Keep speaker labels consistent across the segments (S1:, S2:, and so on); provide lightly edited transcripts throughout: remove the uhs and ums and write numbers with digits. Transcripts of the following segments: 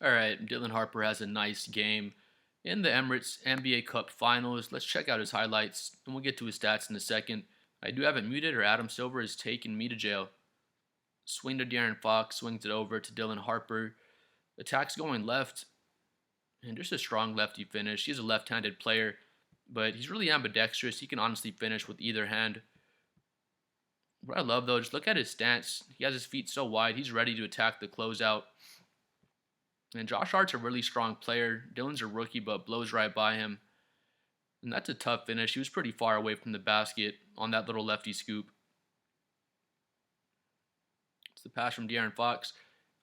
S1: All right, Dylan Harper has a nice game in the Emirates NBA Cup Finals. Let's check out his highlights, and we'll get to his stats in a second. I do have it muted, or Adam Silver is taking me to jail. Swing to De'Aaron Fox, swings it over to Dylan Harper. Attack's going left, and just a strong lefty finish. He's a left-handed player, but he's really ambidextrous. He can honestly finish with either hand. What I love, though, just look at his stance. He has his feet so wide. He's ready to attack the closeout. And Josh Hart's a really strong player. Dylan's a rookie, but blows right by him. And that's a tough finish. He was pretty far away from the basket on that little lefty scoop. It's the pass from De'Aaron Fox.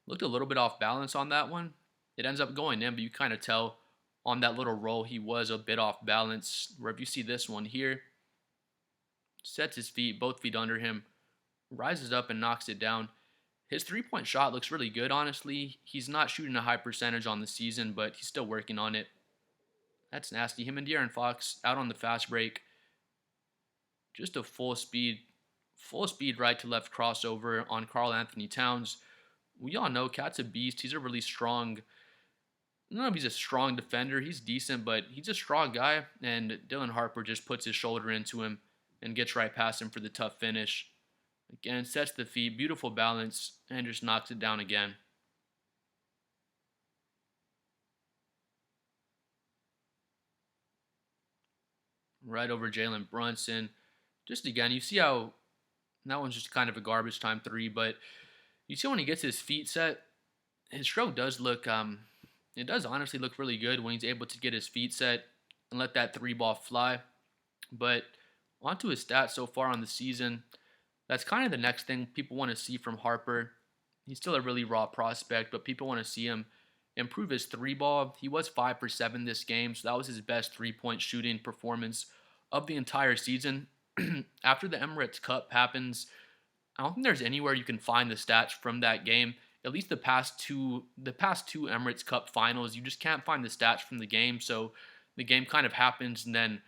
S1: Looked a little bit off balance on that one. It ends up going in, but you kind of tell on that little roll he was a bit off balance. Where if you see this one here, sets his feet, both feet under him, rises up and knocks it down. His three-point shot looks really good, honestly. He's not shooting a high percentage on the season, but he's still working on it. That's nasty. Him and De'Aaron Fox out on the fast break. Just a full speed right to left crossover on Karl Anthony Towns. We all know Cat's a beast. He's a really strong, I don't know if he's a strong defender. He's decent, but he's a strong guy. And Dylan Harper just puts his shoulder into him and gets right past him for the tough finish. Again, sets the feet, beautiful balance, and just knocks it down again. Right over Jalen Brunson. Just again, you see how that one's just kind of a garbage time three, but you see when he gets his feet set, his stroke does look, it does honestly look really good when he's able to get his feet set and let that three ball fly. But onto his stats so far on the season, that's kind of the next thing people want to see from Harper. He's still a really raw prospect, but people want to see him improve his three ball. He was 5 for 7 this game, so that was his best 3-point shooting performance of the entire season. After the Emirates Cup happens, I don't think there's anywhere you can find the stats from that game. At least the past two Emirates Cup finals, you just can't find the stats from the game. So the game kind of happens, and then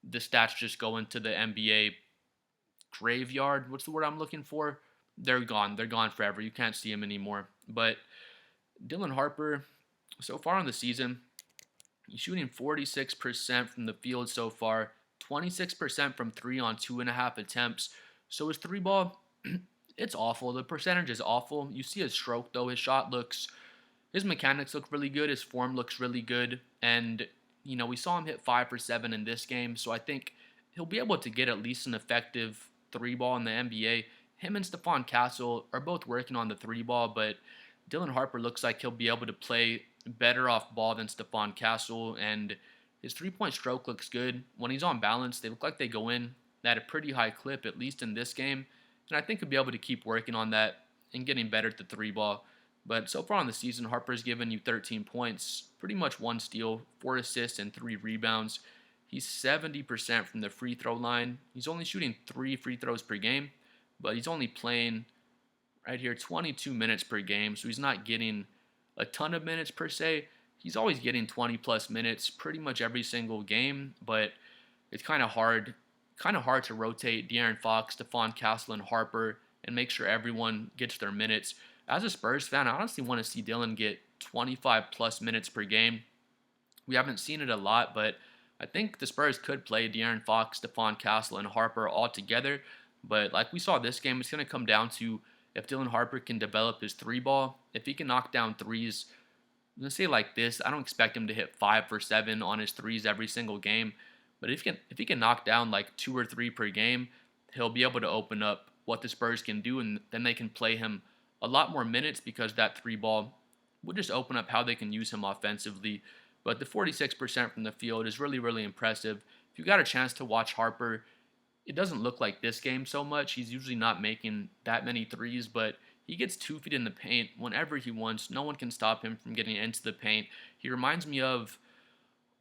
S1: the stats just go into the NBA graveyard. What's the word I'm looking for? They're gone. They're gone forever. You can't see them anymore. But Dylan Harper, so far on the season, he's shooting 46% from the field so far, 26% from three on 2.5 attempts. So his three ball, it's awful. The percentage is awful. You see his stroke though. His mechanics look really good. His form looks really good. And, we saw him hit 5 for 7 in this game. So I think he'll be able to get at least an effective three ball in the NBA. Him and Stephon Castle are both working on the three ball, but Dylan Harper looks like he'll be able to play better off ball than Stephon Castle, and his three-point stroke looks good. When he's on balance, they look like they go in at a pretty high clip, at least in this game, and I think he'll be able to keep working on that and getting better at the three ball. But so far on the season, Harper's given you 13 points, pretty much 1 steal, 4 assists, and 3 rebounds. He's 70% from the free throw line. He's only shooting 3 free throws per game, but he's only playing right here 22 minutes per game, so he's not getting a ton of minutes per se. He's always getting 20 plus minutes pretty much every single game, but it's kind of hard to rotate De'Aaron Fox, Stephon Castle, and Harper and make sure everyone gets their minutes. As a Spurs fan, I honestly want to see Dylan get 25 plus minutes per game. We haven't seen it a lot, but I think the Spurs could play De'Aaron Fox, Stephon Castle, and Harper all together. But like we saw this game, it's going to come down to if Dylan Harper can develop his three ball, if he can knock down threes. Let's say like this, I don't expect him to hit 5 for 7 on his threes every single game, but if he can knock down like 2 or 3 per game, he'll be able to open up what the Spurs can do, and then they can play him a lot more minutes because that three ball will just open up how they can use him offensively. But the 46% from the field is really, really impressive. If you got a chance to watch Harper, it doesn't look like this game so much. He's usually not making that many threes, but he gets 2 feet in the paint whenever he wants. No one can stop him from getting into the paint. He reminds me of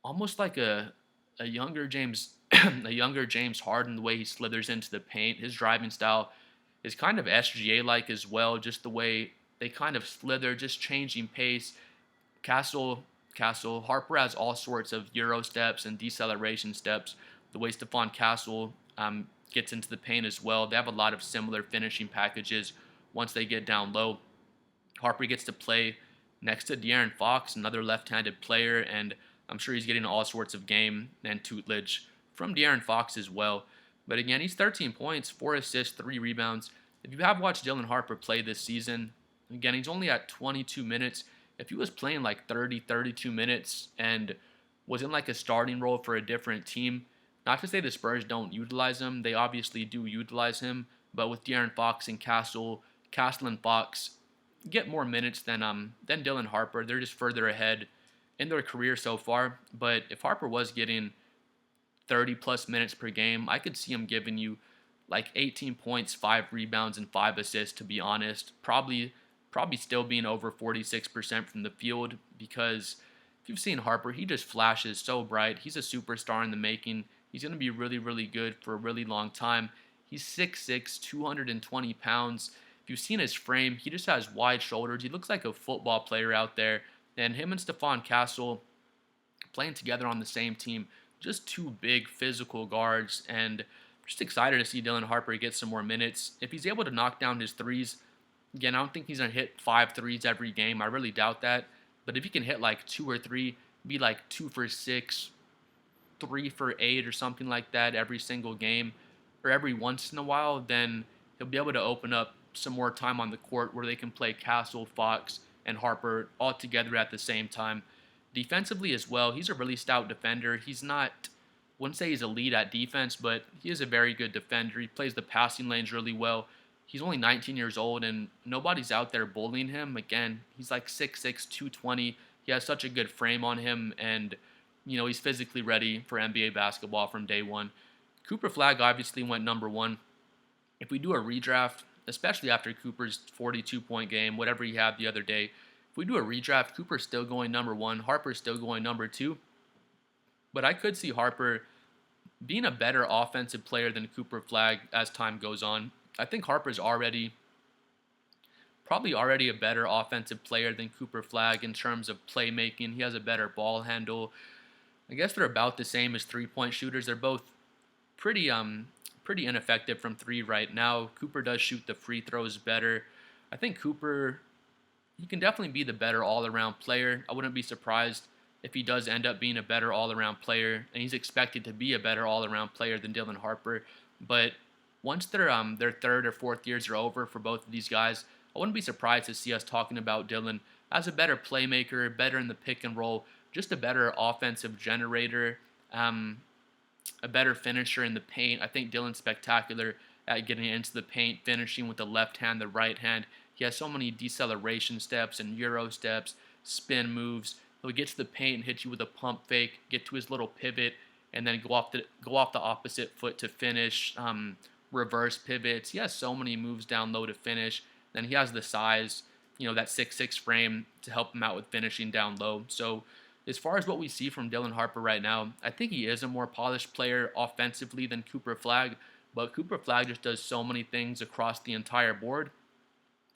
S1: almost like a younger James a younger James Harden, the way he slithers into the paint. His driving style is kind of SGA like as well, just the way they kind of slither, just changing pace. Harper has all sorts of Euro steps and deceleration steps. The way Stephon Castle gets into the paint as well. They have a lot of similar finishing packages once they get down low. Harper gets to play next to De'Aaron Fox, another left-handed player, and I'm sure he's getting all sorts of game and tutelage from De'Aaron Fox as well. But again, he's 13 points, 4 assists, 3 rebounds. If you have watched Dylan Harper play this season, again, he's only at 22 minutes. If he was playing like 30, 32 minutes and was in like a starting role for a different team, not to say the Spurs don't utilize him, they obviously do utilize him, but with De'Aaron Fox and Castle and Fox get more minutes than Dylan Harper. They're just further ahead in their career so far. But if Harper was getting 30 plus minutes per game, I could see him giving you like 18 points, 5 rebounds, and 5 assists, to be honest. Probably still being over 46% from the field, because if you've seen Harper, he just flashes so bright. He's a superstar in the making. He's going to be really, really good for a really long time. He's 6'6", 220 pounds. If you've seen his frame, he just has wide shoulders. He looks like a football player out there. And him and Stephon Castle playing together on the same team, just two big physical guards. And just excited to see Dylan Harper get some more minutes. If he's able to knock down his threes, again, I don't think he's going to hit 5 threes every game. I really doubt that. But if he can hit like 2 or 3, be like 2 for 6, 3 for 8 or something like that every single game, or every once in a while, then he'll be able to open up some more time on the court where they can play Castle, Fox, and Harper all together at the same time. Defensively as well, he's a really stout defender. He's not, wouldn't say he's elite at defense, but he is a very good defender. He plays the passing lanes really well. He's only 19 years old, and nobody's out there bullying him. Again, he's like 6'6", 220. He has such a good frame on him, and he's physically ready for NBA basketball from day one. Cooper Flagg obviously went number 1. If we do a redraft, especially after Cooper's 42-point game, whatever he had the other day, if we do a redraft, Cooper's still going number 1, Harper's still going number 2. But I could see Harper being a better offensive player than Cooper Flagg as time goes on. I think Harper's probably already a better offensive player than Cooper Flagg in terms of playmaking. He has a better ball handle. I guess they're about the same as three-point shooters. They're both pretty ineffective from 3 right now. Cooper does shoot the free throws better. I think Cooper, he can definitely be the better all-around player. I wouldn't be surprised if he does end up being a better all-around player, and he's expected to be a better all-around player than Dylan Harper. But once their 3rd or 4th years are over for both of these guys, I wouldn't be surprised to see us talking about Dylan as a better playmaker, better in the pick and roll, just a better offensive generator, a better finisher in the paint. I think Dylan's spectacular at getting into the paint, finishing with the left hand, the right hand. He has so many deceleration steps and euro steps, spin moves. He'll get to the paint and hit you with a pump fake, get to his little pivot, and then go off the opposite foot to finish. Reverse pivots. He has so many moves down low to finish. Then he has the size, that 6'6" frame to help him out with finishing down low. So as far as what we see from Dylan Harper right now, I think he is a more polished player offensively than Cooper Flagg, but Cooper Flagg just does so many things across the entire board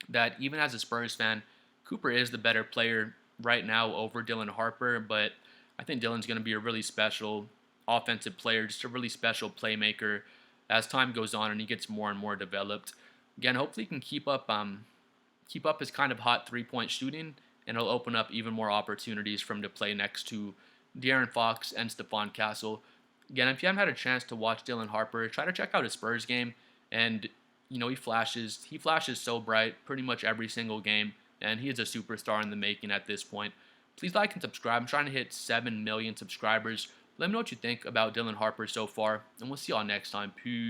S1: that even as a Spurs fan, Cooper is the better player right now over Dylan Harper, but I think Dylan's going to be a really special offensive player, just a really special playmaker as time goes on and he gets more and more developed. Again, hopefully he can keep up his kind of hot 3-point shooting, and it'll open up even more opportunities for him to play next to De'Aaron Fox and Stephon Castle. Again, if you haven't had a chance to watch Dylan Harper, try to check out his Spurs game, and he flashes so bright pretty much every single game, and he is a superstar in the making at this point. Please like and subscribe. I'm trying to hit 7 million subscribers. Let me know what you think about Dylan Harper so far, and we'll see y'all next time. Peace.